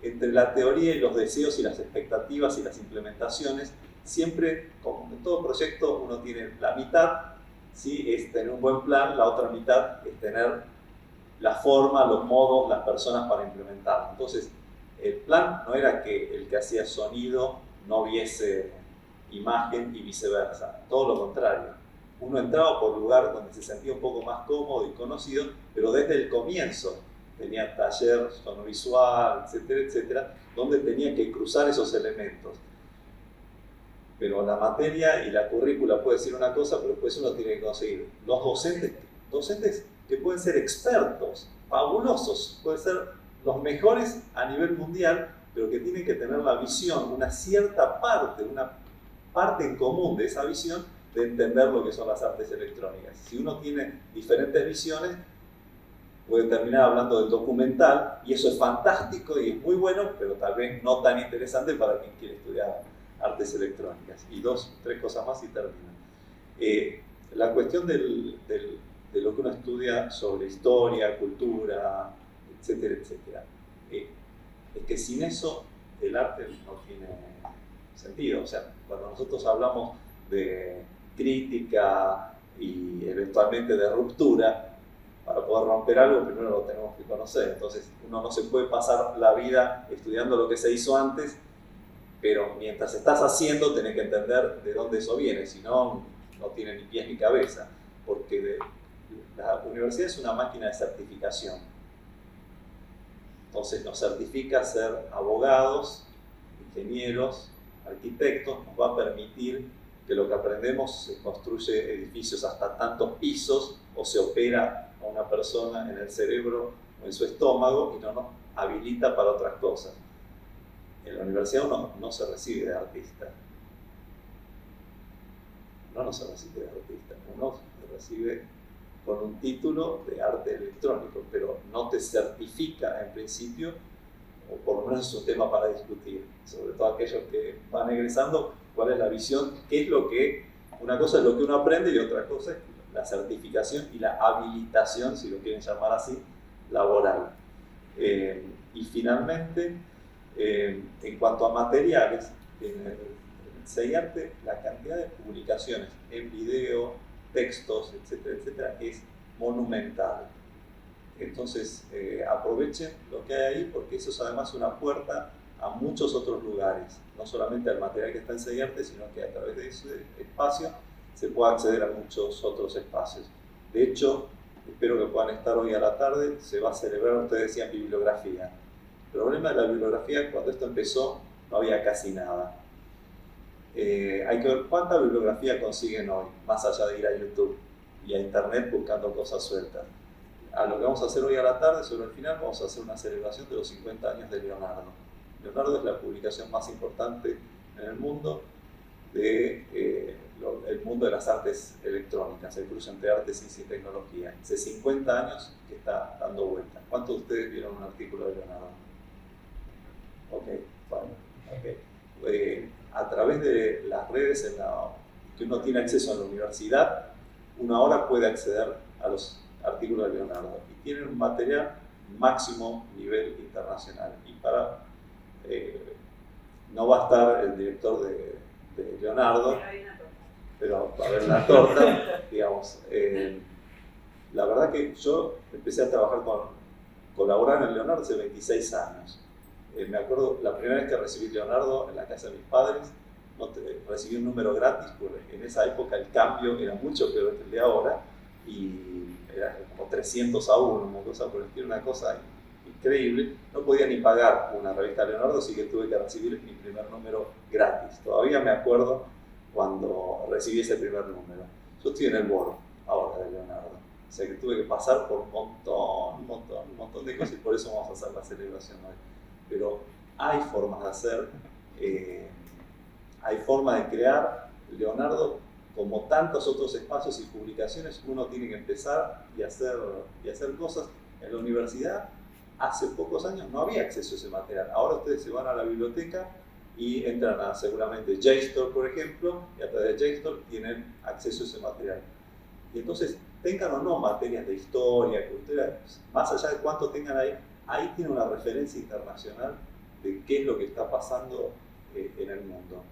entre la teoría y los deseos y las expectativas y las implementaciones, siempre, como en todo proyecto, uno tiene la mitad, ¿sí? Es tener un buen plan, la otra mitad es tener la forma, los modos, las personas para implementarlo. Entonces, el plan no era que el que hacía sonido no viese imagen y viceversa, todo lo contrario. Uno entraba por lugar donde se sentía un poco más cómodo y conocido, pero desde el comienzo tenía taller sonovisual, etcétera, etcétera, donde tenía que cruzar esos elementos. Pero la materia y la currícula puede decir una cosa, pero después uno tiene que conseguir los docentes que pueden ser expertos, fabulosos, pueden ser los mejores a nivel mundial, pero que tienen que tener la visión, una cierta parte, una parte en común de esa visión de entender lo que son las artes electrónicas. Si uno tiene diferentes visiones, puede terminar hablando del documental, y eso es fantástico y es muy bueno, pero tal vez no tan interesante para quien quiere estudiar artes electrónicas. Y tres cosas más y termino. La cuestión de lo que uno estudia sobre historia, cultura, etcétera, etcétera, es que sin eso el arte no tiene sentido. O sea, cuando nosotros hablamos de crítica y eventualmente de ruptura, para poder romper algo primero lo tenemos que conocer. Entonces uno no se puede pasar la vida estudiando lo que se hizo antes, pero mientras estás haciendo tenés que entender de dónde eso viene, si no, no tiene ni pies ni cabeza, porque la universidad es una máquina de certificación. Entonces nos certifica ser abogados, ingenieros, arquitectos, nos va a permitir que lo que aprendemos se construye edificios hasta tantos pisos o se opera a una persona en el cerebro o en su estómago y no nos habilita para otras cosas. En la universidad uno no se recibe de artista. No se recibe de artista, uno se recibe con un título de arte electrónico, pero no te certifica en principio, o por lo menos es un tema para discutir, sobre todo aquellos que van egresando, cuál es la visión, qué es lo que, una cosa es lo que uno aprende y otra cosa es la certificación y la habilitación, si lo quieren llamar así, laboral. Y finalmente, en cuanto a materiales, En el CEIARTE la cantidad de publicaciones en video, textos, etcétera, etcétera, es monumental. Entonces aprovechen lo que hay ahí, porque eso es además una puerta a muchos otros lugares, no solamente al material que está en CEIARTE, sino que a través de ese espacio se puede acceder a muchos otros espacios. De hecho, espero que puedan estar hoy a la tarde, se va a celebrar, ustedes decían, bibliografía. El problema de la bibliografía, cuando esto empezó, no había casi nada. Hay que ver cuánta bibliografía consiguen hoy, más allá de ir a YouTube y a Internet buscando cosas sueltas. A lo que vamos a hacer hoy a la tarde, sobre el final, vamos a hacer una celebración de los 50 años de Leonardo. Leonardo es la publicación más importante en el mundo el mundo de las artes electrónicas, el cruce entre arte, ciencia y tecnología. Hace 50 años que está dando vueltas. ¿Cuántos de ustedes vieron un artículo de Leonardo? Ok, bueno, ok. A través de las redes que uno tiene acceso en la universidad, uno ahora puede acceder a los artículos de Leonardo y tienen un material máximo nivel internacional. Y no va a estar el director de Leonardo, pero va a haber una torta, digamos. La verdad que yo empecé a trabajar colaborar en Leonardo hace 26 años. Me acuerdo la primera vez que recibí Leonardo en la casa de mis padres, recibí un número gratis, porque en esa época el cambio era mucho peor que el de ahora, y era como 300 a 1, una cosa por el estilo, una cosa increíble. No podía ni pagar una revista de Leonardo, así que tuve que recibir mi primer número gratis. Todavía me acuerdo cuando recibí ese primer número. Yo estoy en el board ahora de Leonardo, o sea que tuve que pasar por un montón de cosas, y por eso vamos a hacer la celebración hoy. Pero hay formas de hacer, hay formas de crear. Leonardo, como tantos otros espacios y publicaciones, uno tiene que empezar y hacer cosas. En la universidad, hace pocos años no había acceso a ese material. Ahora ustedes se van a la biblioteca y entran a seguramente JSTOR, por ejemplo, y a través de JSTOR tienen acceso a ese material. Y entonces, tengan o no materias de historia, cultura, más allá de cuánto tengan ahí tiene una referencia internacional de qué es lo que está pasando en el mundo.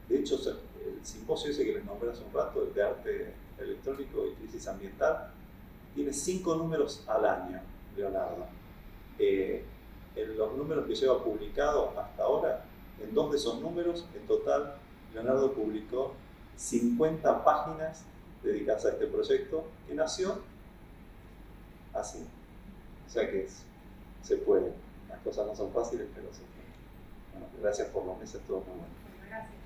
De hecho, el simposio ese que les nombré hace un rato, el de arte electrónico y crisis ambiental, tiene 5 números al año, Leonardo. En los números que lleva publicado hasta ahora, en 2 de esos números, en total, Leonardo publicó 50 páginas dedicadas a este proyecto, que nació así. O sea que se puede. Las cosas no son fáciles, pero se puede. Bueno, gracias por los meses, todo muy bueno. Gracias.